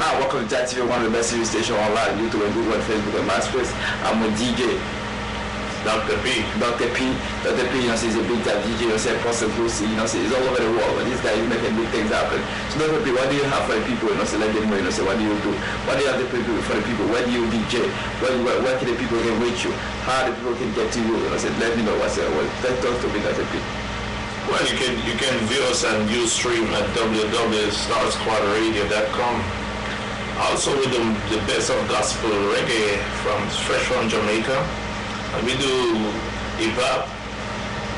Hi, welcome to Jack TV, one of the best TV stations online, YouTube and Google and Facebook and MySpace. I'm with DJ Dr. P. Dr. P, you know, he's a big time DJ, you know, Apostle Lucy, you know, he's all over the world, but this guy is making big things happen. So Dr. P, what do you have for the people, you know, let them know, you know, what do you do? What do you have for the people? Where do you DJ? Where can the people get reach you? How the people can get to you? You know, let me know what's it. Let's talk to me, Dr. P. Well, you can view us and view stream at www.starsquadradio.com. Also with the best of gospel reggae fresh from Jamaica. And we do hip hop,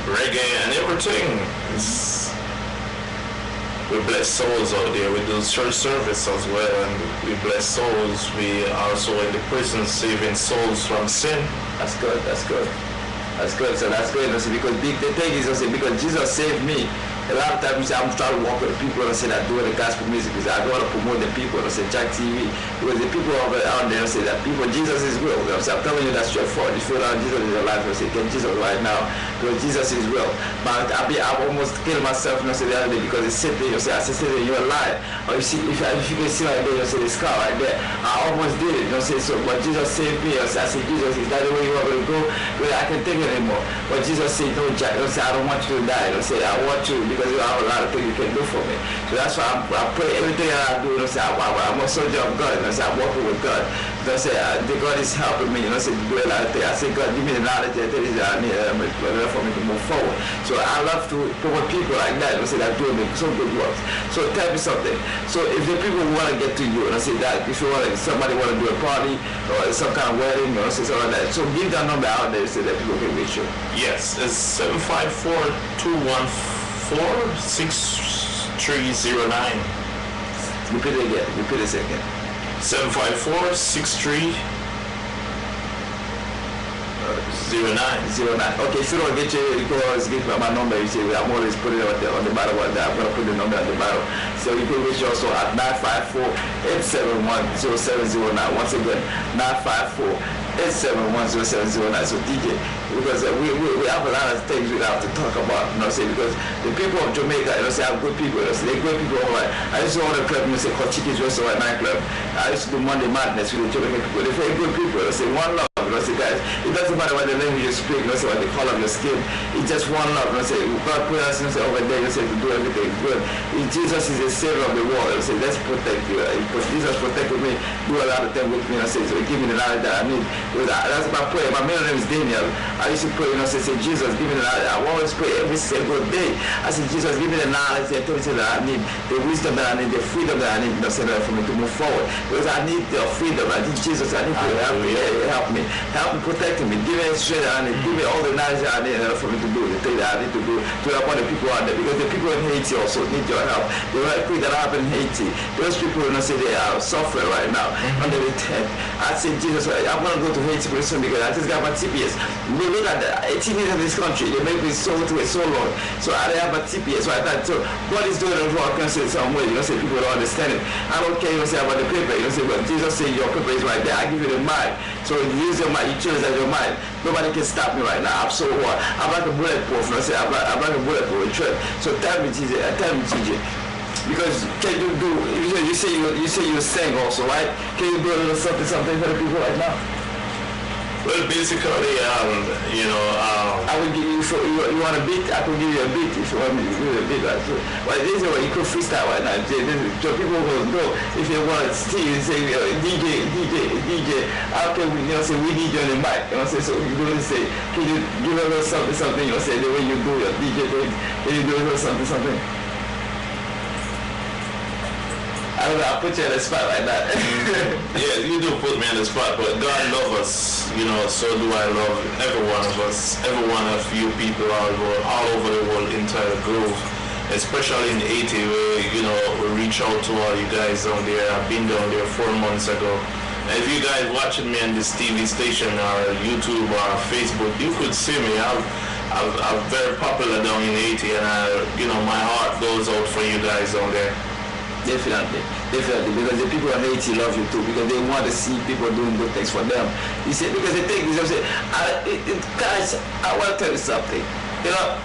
reggae, and everything. We bless souls out there. We do church service as well, and we bless souls. We are also in the prison saving souls from sin. That's good. That's good. That's good. So that's good. Because the thing is, because Jesus saved me. A lot of times I'm trying to work with people and say that doing the gospel music because I don't want to promote the people. I say Jack TV because the people out there say that people Jesus is real. I'm telling you that's your fault. You feel that Jesus is alive. I say get Jesus right now because Jesus is real. But I almost killed myself. You know, say the other day because it's simply you say I said you're alive. Or you see if you can see right there, you say the scar right there. I almost did it. You know, say so. But Jesus saved me. I say Jesus is that the way you want me to go? Well, I can't take it anymore. But Jesus said no, Jack. You know, say I don't want you to die. You know, say I want you. Because you have a lot of things you can do for me. So that's why I pray everything that I do, you know, say, I'm a soldier of God, you know, say, I'm working with God. You know, say, God is helping me, you know, say, do a lot of things. I say, God, give me the knowledge and things that I need for me to move forward. So I love to promote people like that, you know, say, that doing some good work. So tell me something. So if the people want to get to you, you know, say that, if you want somebody want to do a party or some kind of wedding, you know, say something like that. So give that number out there so that people can reach you. Yes, it's 754-214-6309. Repeat it again. Repeat it again. 754-6309. 09. Okay, if you don't get you go always give my number. You say I'm always putting it on the bottom of that. I'm gonna put the number at the bottom. So you can reach also at 954-871-0709. Once again, 954-871-0709. So DJ, because we have a lot of things we have to talk about, you know, say because the people of Jamaica, you know, say have good people, you know, say they're good people. All right. I used to own a club, you know, say called Chickies Restaurant nightclub. I used to do Monday Madness with the Jamaican people. They're very good people. You know, say one love. You know, say guys, it doesn't matter what the language you speak, you know, say what the color of your skin. It's just one love. You know, say God put us, you know, say over there, you know, say to do everything good. Jesus is the savior of the world. You know, say let's protect you. Jesus protected me, do a lot of things with me. You know, say so give me the knowledge that I need. That's my prayer. My middle name is Daniel. I used to pray, you know, say Jesus, give me the knowledge. I always pray every single day. I say Jesus, give me the knowledge, the authority that I need, the wisdom that I need, the freedom that I need, you know, say that for me to move forward. Because I need your freedom. I need Jesus. I need you to help me. Help me protect me. Give me the strength that I need. Give me all the knowledge that I need for me to do the thing that I need to do to help other people out there. Because the people in Haiti also need your help. The earthquake that happened in Haiti, those people, you know, say they are suffering right now under the tent. I say Jesus, I'm going to go to Haiti pretty soon because I just got my TPS. We look at the 18 years in this country. They make me so long. So I didn't have a TPS. So I thought, so God is doing it wrong. I can say some way. You know, say people don't understand it. I don't care. You know, say about the paper. You know, say, but Jesus say your paper is right there. I give you the mind. So use your mind. You choose as your mind. Nobody can stop me right now. I'm so what? I'm like a bulletproof. You know, say I'm like a bulletproof. So tell me, TJ. Because can you do? You say you sing also, right? Can you do a little something for the people right now? Well, basically, you know, I will give you. You want a beat? I can give you a beat if you want me to give you a beat. Right? So, well, this is what you could freestyle right now. So people will know if you want to see. You say DJ. How can we? You know, say we need you on the mic. You know, say so. You don't say. Can you give a little something? You know, say the way you do your DJ thing. Can you do a little something? I don't know, I'll put you on the spot like that. Yeah, you do put me on the spot, but God loves us, you know, so do I love every one of us, every one of you people all over the world, entire globe, especially in Haiti where, you know, we reach out to all you guys down there. I've been down there 4 months ago. And if you guys watching me on this TV station or YouTube or Facebook, you could see me. I'm very popular down in Haiti, and you know, my heart goes out for you guys down there. Definitely, because the people in Haiti love you too, because they want to see people doing good things for them. You see, because the thing is, guys, I want to tell you something. You know,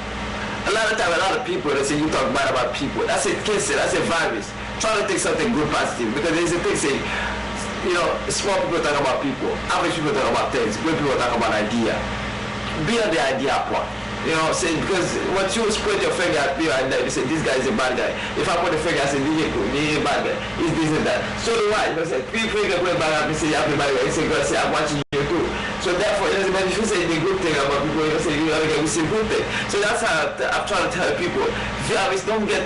a lot of time, a lot of people, they say you talk bad about people. That's a cancer, that's a virus. try to take something good, positive, because there's a thing saying, you know, small people talk about people, average people talk about things, great people talk about idea. Be on the idea part. You know, say, because once you point your finger at me and you say this guy is a bad guy. If I put a finger, I say this is a bad guy. He's this and that. So do I. You know, say people put a bad guy and say you have a bad guy. You say God say I'm watching you too. So therefore, it doesn't matter if you say the good thing about people. You say you have to say good thing. So that's how I'm trying to tell people. Viewers don't get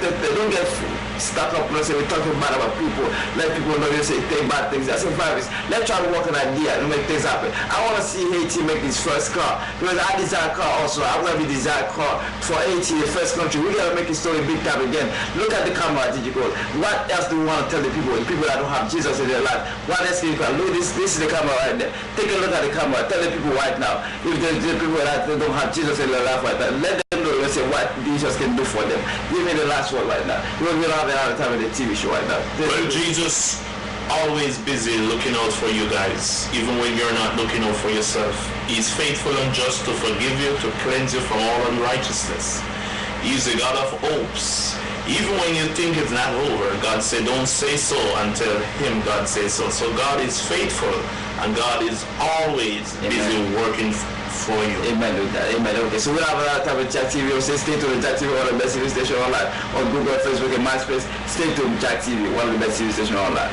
stuck up. You know, say we're talking bad about people. Let people know you say take bad things. That's a virus. Let's try to work an idea and make things happen. I want to see Haiti make his first car because I desire a car also. I'm gonna be desire a car for Haiti, the first country. We gotta make a story big time again. Look at the camera, digital. What else do we want to tell the people that don't have Jesus in their life? What else can you call? Look, this is the camera right there. Take a look at the camera. Tell the people right now. If there's the people that don't have Jesus in their life right now, let them know and say what Jesus can do for them. Give me the last one right now. We don't have a lot of time in the TV show right now. Well, Jesus always busy looking out for you guys, even when you're not looking out for yourself. He's faithful and just to forgive you, to cleanse you from all unrighteousness. He's a God of hopes. Even when you think it's not over, God said, don't say so until him God says so. So God is faithful and God is always busy working for you. Amen. Amen. Okay, so we'll have a lot of time with Jack TV. So stay tuned with Jack TV, one of the best TV station online on Google, Facebook, and MySpace. Stay tuned with Jack TV, one of the best TV station online.